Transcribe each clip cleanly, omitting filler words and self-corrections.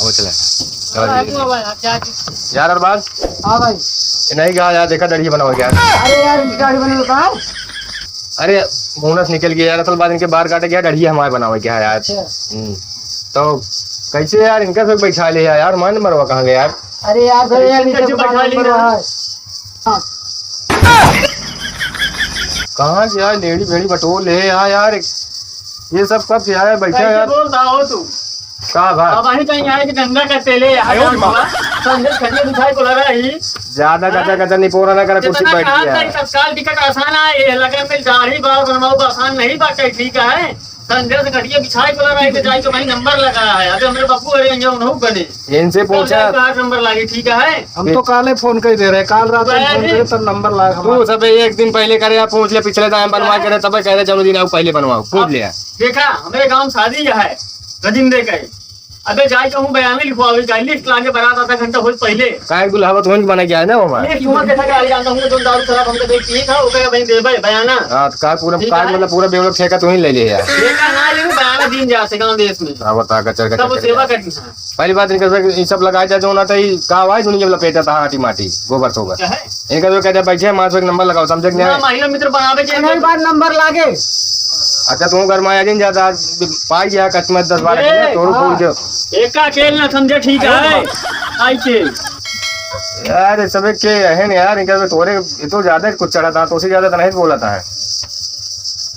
वो चला यार अरबाज। हाँ भाई। नहीं कहा यार, देखा दड़िया बना हो गया। अरे यार इनकी दाढ़ी बनी तो कहाँ? अरे बोनस निकल गया यार, असल बात इनके बाहर काटे गया, दड़िया हमारे बना हुआ क्या है यार। तो कैसे यार इनका सब बैठा ले यार, मान मरवा कहाँ गया यार। अरे यार फिर यार नीचे बैठा ली है। कहाँ से यार लेडी बेड़ी बटोर ले यार, ये सब कब से आया बैठा यार। बोल रहा हो तू कहा भाई अब वहीं कहीं आए कि गंगा का तेले दिखाई को लगा ही ज्यादा गचा गचा नहीं पोरा ना कर, कुर्सी बैठ गया। तत्काल टिकट आसान है, लगन में दाढ़ी बाल बनवाओ आसान नहीं बात है, ठीक है। संदेश घटिया बिछाई को लगा है, जाई तो वहीं नंबर लगाया है। अबे हमारे बापू अरे जो नहीं बने इनसे पूछा नंबर लागे, ठीक है। हम तो काले फोन कर दे रहे, काल रात में फोन करे तब नंबर लगा। तू सब एक दिन पहले करे या पूछ ले, पिछले टाइम बनवा करे तब कह रहे चलो दिन आओ पहले बनवाओ, पूछ लिया। देखा हमारे गांव शादी है रजिंदे का, अबे जाई कहूं बयान लिखवावे जाई, लिस्ट लाके बारात आधा घंटा हो पहले काय दुल्हावत होन बना गया है ना वो ये क्यों कैसा गाड़ी जानता हूं तो दारू शराब हमको देख ठीक है, ओके भाई देबे बयाना। हां तो का पूरा का मतलब पूरा बेवड़ा ठेका तू ही ले ले यार। देखा ना ले बयाना दिन जा से गांव देश में हां बता गचर गचर सब सेवा करनी है। पहली बात इनका ये सब लगाया जाए जो ना तो का आवाज सुनी जब लपेटा था आटी माटी गोबर सोबर इनका जो कहते बैठे मां एक नंबर लगाओ, समझ नहीं महिला मित्र बनावे के एक बार नंबर लागे। अच्छा तू घर में आ दिन ज्यादा पाई गया कस्टमर 10-12 दिन तोड़ फोड़ जो एक का खेल ना समझे, ठीक है। आई के यार सब के है ना यार, इनका तोरे ये तो ज्यादा कुछ चढ़ा था, तो उससे ज्यादा तो नहीं बोला था।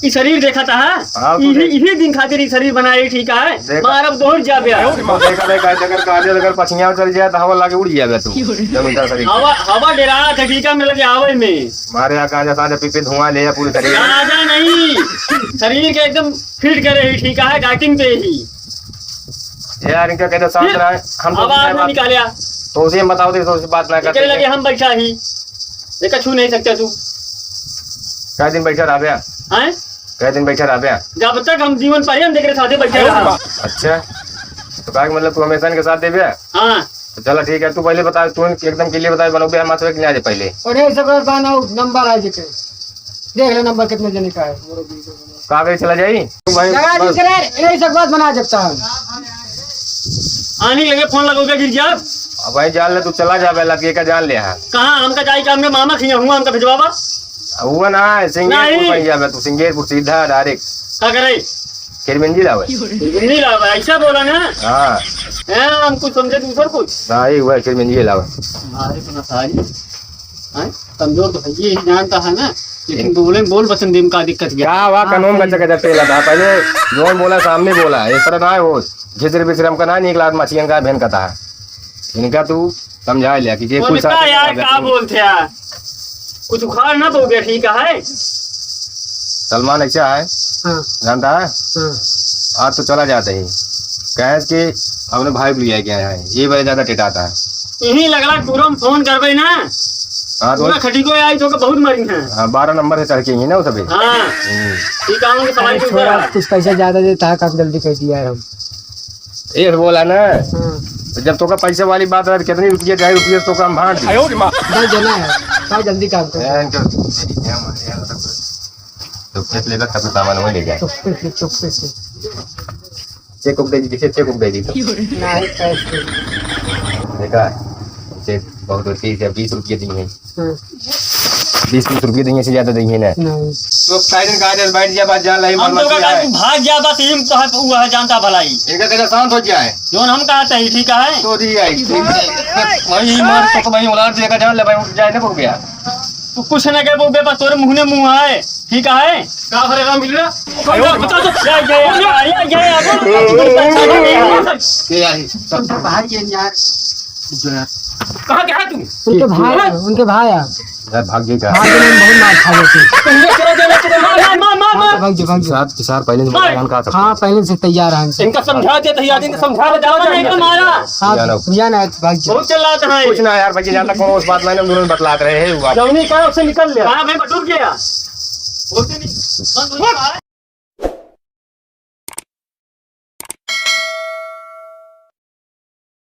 ई शरीर देखा था इसी दिन खातिर ई शरीर बनाए, ठीक है। मार अब दौड़ जा बे देखा देखा अगर काजे अगर पछिया चल जाए तो हवा लाके उड़ जाए तू जमीन शरीर हवा डरा था, ठीक है। मिल के आवे में मारे यहाँ काजा साजा पीपे धुआं ले पूरी शरीर राजा नहीं, शरीर के एकदम फिट करे ही, ठीक है। डाइटिंग पे ही यार इनका कहते शांत रहा हम आवाज नहीं निकालिया तो उसे बताओ दे, तो उससे बात ना करते लगे हम बैठा ही देखा छू नहीं सकते तू। कई दिन बैठा रहा भैया हैं कई दिन बैठा रहा भैया जब तक हम जीवन पाए हम देख रहे साथे बैठे रहा। अच्छा तो का मतलब तू हमेशा इनके साथ दे भैया। हां तो चलो ठीक है, तू पहले बता, तू एकदम क्लियर बता बनो भैया मात्र के आ पहले और ये सब बनाओ नंबर आ जाए, देख ले नंबर कितने जने का है। कागज चला जाई तू भाई बस यही सब बात बना सकता है। आने लगे फोन लगोगे गिर जा। अब भाई जान ले तू चला जा बेला के का जान ले हां कहां हमका जाई का हमने मामा खिया हुआ हमका भिजवावा हुआ ना सिंगेरपुर बन जावे तू, सिंगेरपुर सीधा डायरेक्ट का करे किरमिंजी लावे नहीं लावा ऐसा बोला ना। हां हैं हम कुछ समझे दूसर कुछ नहीं हुआ किरमिंजी लावे। अरे तो ना सारी हैं कमजोर तो ये जानता है ना, लेकिन बोल बसन दिन का दिक्कत क्या हुआ कानून का चक्कर चला था पहले जोन बोला सामने बोला इस तरह ना वो झिसर बिसरम का ना एक लाख मछियन का बहन का था इनका तू समझा लिया कि ये कुछ यार क्या बोलते यार कुछ उखाड़ ना बोगे, ठीक है। सलमान ऐसा है जानता है आज तो चला जाता ही कहे कि अपने भाई को लिया गया है, ये बड़े ज्यादा टिटाता है। यही लगला पूरा हम फोन करबे ना। हाँ तो खटी को आई तो बहुत मरी है। 12 नंबर से चढ़ के ही ना वो सभी। हाँ ठीक है सवाल थोड़ा कुछ पैसा ज्यादा देता है, कब जल्दी कह दिया है हम ये बोला ना जब तो का पैसे वाली बात है कितनी रुपये जाए रुपये तो काम भाग दस जना है क्या जल्दी काम कर तो खेत लेगा तब सामान वो ले जाए चुप से चेक बुक दे दी चेक बुक दे दी देखा चेक बहुत 30 या 20 रुपये दी है 20-30 रुपये देंगे से ज्यादा देंगे ना तो कायदन कायदे बैठ जा बात जान लाई हम तो का भाग जा बस हिम तो है हुआ है जानता भलाई इनका तेरा शांत हो जाए जोन हम कहते हैं, ठीक है। तो दी आई वही मार तो वही उलाट देगा जान ले भाई उठ जाए ना पक गया तू कुछ ना कर बोबे बस तोरे मुंह ने मुंह है, ठीक है। का फरेगा मिल रहा बता तो ये आई सब भाई यार कहां गया तू? उनके भाई यार भाग गई का भाग में बहुत मार खा लेते चलो मार भाग जा साथ के साथ पहले से का हाँ पहले से तैयार है इनका समझा दे तैयार इनका समझा दे जाओ नहीं तो मारा या ना भाग जा बहुत चिल्लाता है कुछ ना यार भाई जानता कौन उस बात मैंने दोनों बतलाते रहे हैं जौनी का से निकल ले हां भाई टूट गया बोलते नहीं